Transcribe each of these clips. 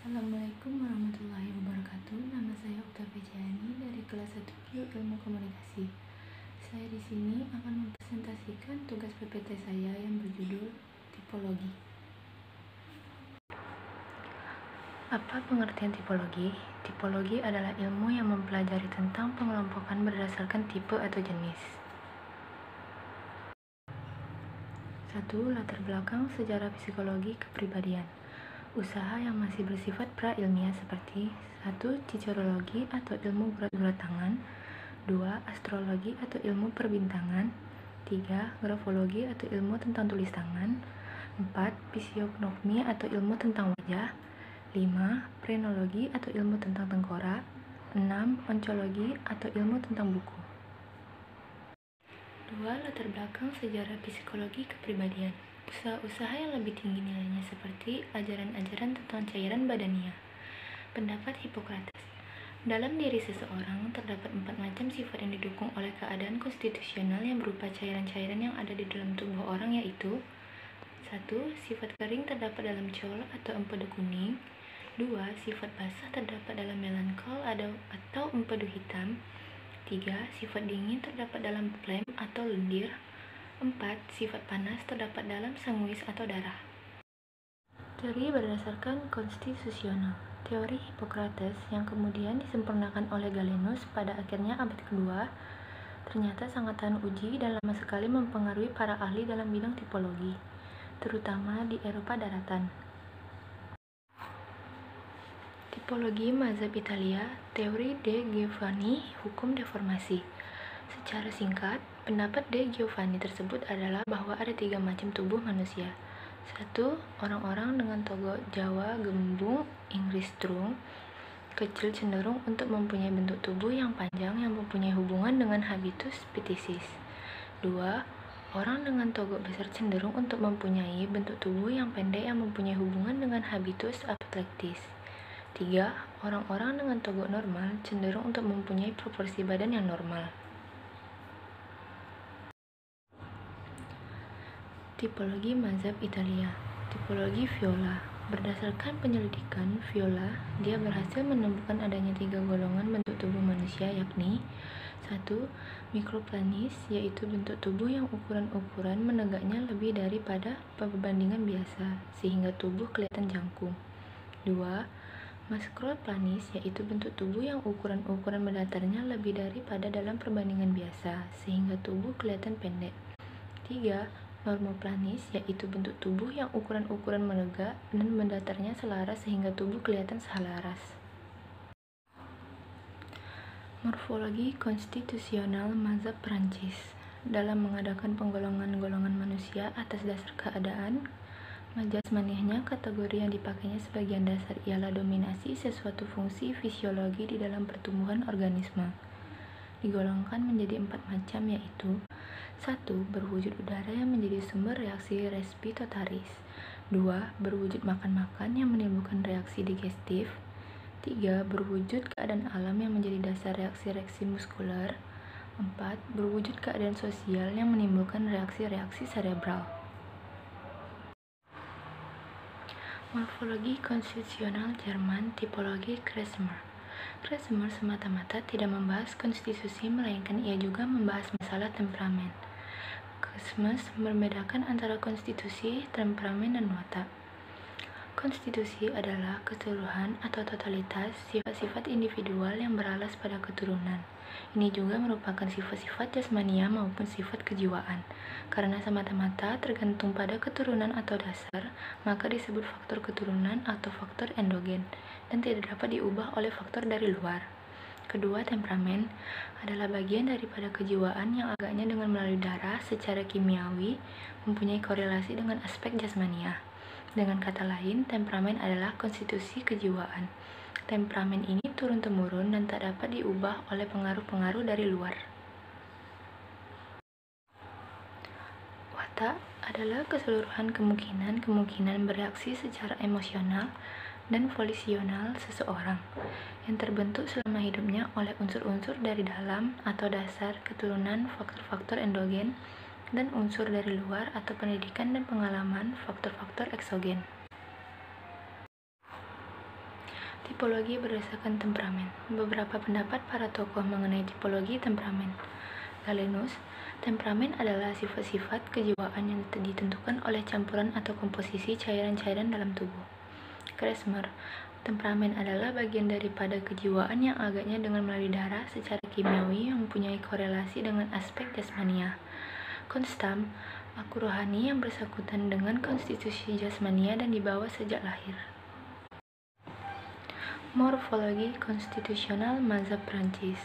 Assalamualaikum warahmatullahi wabarakatuh. Nama saya Octavia Jani dari kelas 1 Bio Ilmu Komunikasi. Saya di sini akan mempresentasikan tugas PPT saya yang berjudul Tipologi. Apa pengertian tipologi? Tipologi adalah ilmu yang mempelajari tentang pengelompokan berdasarkan tipe atau jenis. 1. Latar belakang sejarah psikologi kepribadian. Usaha yang masih bersifat pra-ilmiah seperti 1. Cicerologi atau ilmu gurat-gurat tangan, 2. Astrologi atau ilmu perbintangan, 3. Grafologi atau ilmu tentang tulis tangan, 4. Fisiognomi atau ilmu tentang wajah, 5. Frenologi atau ilmu tentang tengkorak, 6. Oncologi atau ilmu tentang buku. 2. Latar belakang sejarah psikologi kepribadian. Usaha-usaha yang lebih tinggi nilainya seperti ajaran-ajaran tentang cairan badania. Pendapat Hippocrates. Dalam diri seseorang terdapat 4 macam sifat yang didukung oleh keadaan konstitusional yang berupa cairan-cairan yang ada di dalam tubuh orang, yaitu 1. Sifat kering terdapat dalam col atau empedu kuning, 2. Sifat basah terdapat dalam melankol atau empedu hitam, 3. Sifat dingin terdapat dalam phlegm atau lendir, 4. Sifat panas terdapat dalam sanguis atau darah. Teori berdasarkan konstitusional. Teori Hippocrates yang kemudian disempurnakan oleh Galenus pada akhirnya abad kedua ternyata sangat tahan uji dan lama sekali mempengaruhi para ahli dalam bidang tipologi, terutama di Eropa daratan. Tipologi mazhab Italia, teori De Giovanni, hukum deformasi. Secara singkat, pendapat De Giovanni tersebut adalah bahwa ada 3 macam tubuh manusia. 1. Orang-orang dengan togok Jawa gembung Inggris strung kecil cenderung untuk mempunyai bentuk tubuh yang panjang yang mempunyai hubungan dengan habitus physicis. 2. Orang dengan togok besar cenderung untuk mempunyai bentuk tubuh yang pendek yang mempunyai hubungan dengan habitus apoplectis. 3. Orang-orang dengan togok normal cenderung untuk mempunyai proporsi badan yang normal. Tipologi mazhab Italia. Tipologi Viola. Berdasarkan penyelidikan Viola, dia berhasil menemukan adanya 3 golongan bentuk tubuh manusia, yakni 1. Mikroplanis, yaitu bentuk tubuh yang ukuran-ukuran menegaknya lebih daripada perbandingan biasa, sehingga tubuh kelihatan jangkung. 2. Makroplanis, yaitu bentuk tubuh yang ukuran-ukuran mendatarnya lebih daripada dalam perbandingan biasa, sehingga tubuh kelihatan pendek. 3. Normoplanis, yaitu bentuk tubuh yang ukuran-ukuran menegak dan mendatarnya selaras sehingga tubuh kelihatan selaras. Morfologi konstitusional mazhab Prancis. Dalam mengadakan penggolongan-golongan manusia atas dasar keadaan jasmaniahnya, kategori yang dipakainya sebagian dasar ialah dominasi sesuatu fungsi fisiologi di dalam pertumbuhan organisme. Digolongkan menjadi 4 macam, yaitu 1. Berwujud udara yang menjadi sumber reaksi respiratoris, 2. Berwujud makan-makan yang menimbulkan reaksi digestif, 3. Berwujud keadaan alam yang menjadi dasar reaksi-reaksi muskular, 4. Berwujud keadaan sosial yang menimbulkan reaksi-reaksi cerebral. Morfologi konstitusional Jerman, tipologi Kreismer. Kreismer semata-mata tidak membahas konstitusi, melainkan ia juga membahas masalah temperamen. Kreismer membedakan antara konstitusi, temperamen, dan watak. Konstitusi adalah keseluruhan atau totalitas sifat-sifat individual yang beralas pada keturunan. Ini juga merupakan sifat-sifat jasmania maupun sifat kejiwaan. Karena semata-mata tergantung pada keturunan atau dasar, maka disebut faktor keturunan atau faktor endogen dan tidak dapat diubah oleh faktor dari luar. Kedua, temperamen adalah bagian daripada kejiwaan yang agaknya dengan melalui darah secara kimiawi mempunyai korelasi dengan aspek jasmania. Dengan kata lain, temperamen adalah konstitusi kejiwaan. Temperamen ini turun-temurun dan tak dapat diubah oleh pengaruh-pengaruh dari luar. Watak adalah keseluruhan kemungkinan bereaksi secara emosional dan volisional seseorang yang terbentuk selama hidupnya oleh unsur-unsur dari dalam atau dasar keturunan, faktor-faktor endogen, dan unsur dari luar atau pendidikan dan pengalaman, faktor-faktor eksogen. Tipologi berdasarkan temperamen. Beberapa pendapat para tokoh mengenai tipologi temperamen. Galenus, temperamen adalah sifat-sifat kejiwaan yang ditentukan oleh campuran atau komposisi cairan-cairan dalam tubuh. Kresmer, temperamen adalah bagian daripada kejiwaan yang agaknya dengan melalui darah secara kimiawi yang mempunyai korelasi dengan aspek jasmania. Konstam, aku rohani yang bersangkutan dengan konstitusi jasmania dan dibawa sejak lahir. Morfologi konstitusional mazhab Prancis.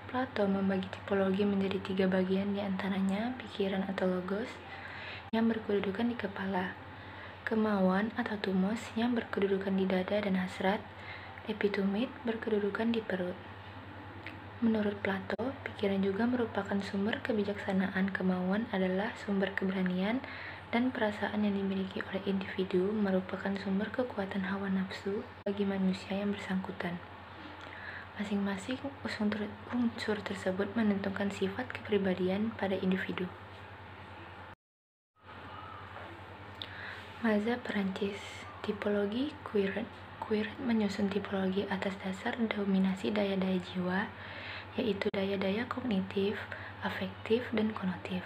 Plato membagi tipologi menjadi 3 bagian, diantaranya pikiran atau logos yang berkedudukan di kepala, kemauan atau tumos yang berkedudukan di dada dan hasrat, epitumit berkedudukan di perut. Menurut Plato, pikiran juga merupakan sumber kebijaksanaan, kemauan adalah sumber keberanian, dan perasaan yang dimiliki oleh individu merupakan sumber kekuatan hawa nafsu bagi manusia yang bersangkutan. Masing-masing unsur tersebut menentukan sifat kepribadian pada individu. Mazhab Prancis. Tipologi Querent menyusun tipologi atas dasar dominasi daya-daya jiwa, yaitu daya-daya kognitif, afektif, dan konotif.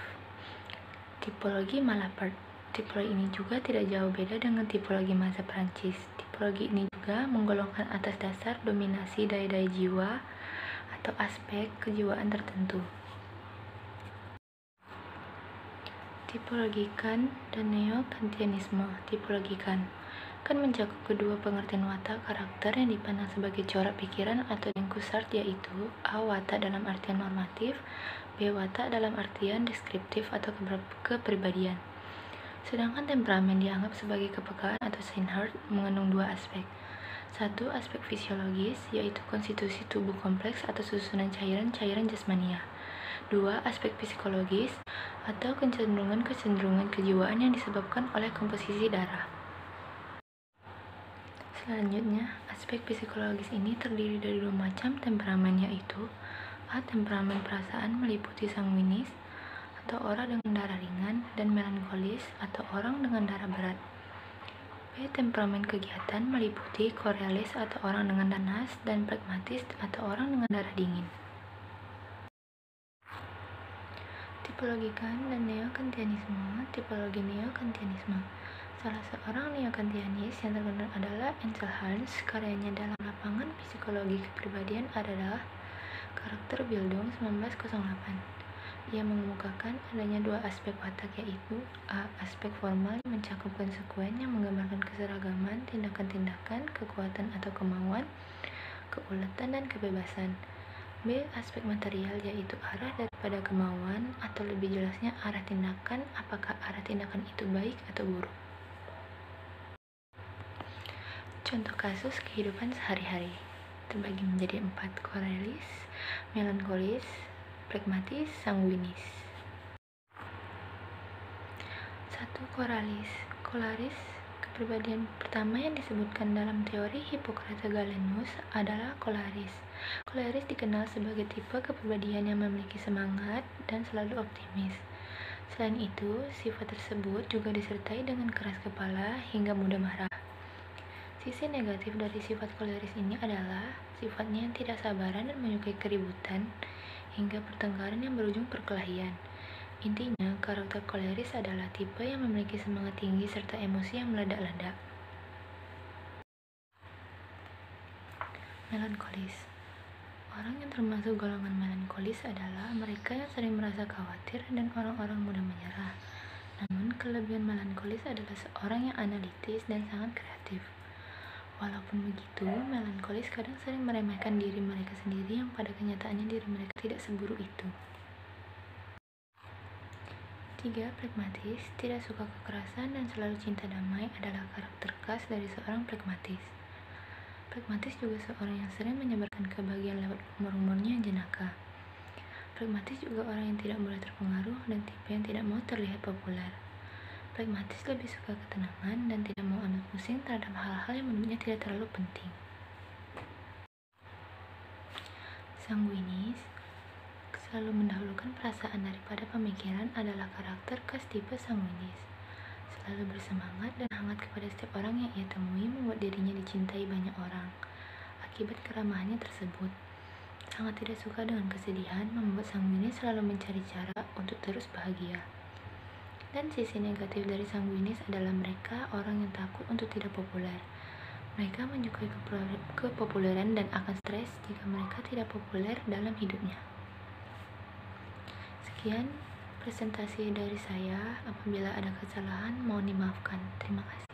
Tipologi Malapert. Tipologi ini juga tidak jauh beda dengan tipologi mazhab Prancis. Tipologi ini juga menggolongkan atas dasar dominasi daya-daya jiwa atau aspek kejiwaan tertentu. Tipologi Kant dan Neo-Kantianisme. Tipologi Kant mencakup kedua pengertian watak karakter yang dipandang sebagai corak pikiran atau Denkusart, yaitu A. Watak dalam artian normatif, B. Watak dalam artian deskriptif atau kepribadian. Sedangkan temperamen dianggap sebagai kepekaan atau Seinhard mengandung 2 aspek. 1. Aspek fisiologis, yaitu konstitusi tubuh kompleks atau susunan cairan-cairan jasmania. 2. Aspek psikologis atau kecenderungan kejiwaan yang disebabkan oleh komposisi darah. Selanjutnya, aspek psikologis ini terdiri dari 2 macam temperamen, yaitu A. Temperamen perasaan meliputi sanguinis atau orang dengan darah ringan, dan melankolis atau orang dengan darah berat. B. Temperamen kegiatan meliputi korealis atau orang dengan panas, dan pragmatis atau orang dengan darah dingin. Tipologi Kant dan Neo-Kantianisme. Tipologi Neo-Kantianisme. Salah seorang neo-kantianis yang terkenal adalah Ansel Harns. Karyanya dalam lapangan psikologi kepribadian adalah Karakterbildung 1908. Ia mengemukakan adanya 2 aspek watak, yaitu A. Aspek formal yang mencakup konsekuen yang menggambarkan keseragaman, tindakan-tindakan, kekuatan atau kemauan, keuletan dan kebebasan. B. Aspek material, yaitu arah daripada kemauan, atau lebih jelasnya arah tindakan, apakah arah tindakan itu baik atau buruk. Contoh kasus kehidupan sehari-hari terbagi menjadi 4: korealis, melankolis, pragmatis, sanguinis. 1. Koralis. Kepribadian pertama yang disebutkan dalam teori Hippocrates Galenus adalah koleris. Koleris dikenal sebagai tipe kepribadian yang memiliki semangat dan selalu optimis. Selain itu, sifat tersebut juga disertai dengan keras kepala hingga mudah marah. Sisi negatif dari sifat koleris ini adalah sifatnya yang tidak sabaran dan menyukai keributan hingga pertengkaran yang berujung perkelahian. Intinya, karakter koleris adalah tipe yang memiliki semangat tinggi serta emosi yang meledak-ledak. Melankolis. Orang yang termasuk golongan melankolis adalah mereka yang sering merasa khawatir dan orang-orang mudah menyerah. Namun, kelebihan melankolis adalah seorang yang analitis dan sangat kreatif. Walaupun begitu, melankolis kadang sering meremehkan diri mereka sendiri yang pada kenyataannya diri mereka tidak seburuk itu. 3. Pragmatis. Tidak suka kekerasan dan selalu cinta damai adalah karakter khas dari seorang pragmatis. Pragmatis juga seorang yang sering menyebarkan kebahagiaan lewat rumor-rumornya yang jenaka. Pragmatis juga orang yang tidak mudah terpengaruh dan tipe yang tidak mau terlihat populer. Pragmatis lebih suka ketenangan dan tidak mau ambil pusing terhadap hal-hal yang menurutnya tidak terlalu penting. Sanguinis. Selalu mendahulukan perasaan daripada pemikiran adalah karakter khas tipe sanguinis. Selalu bersemangat dan hangat kepada setiap orang yang ia temui membuat dirinya dicintai banyak orang. akibat keramahannya tersebut. Sangat tidak suka dengan kesedihan, membuat sanguinis selalu mencari cara untuk terus bahagia. Dan sisi negatif dari sanguinis adalah mereka orang yang takut untuk tidak populer. Mereka menyukai kepopuleran dan akan stres jika mereka tidak populer dalam hidupnya. Sekian presentasi dari saya. Apabila ada kesalahan, mohon dimaafkan. Terima kasih.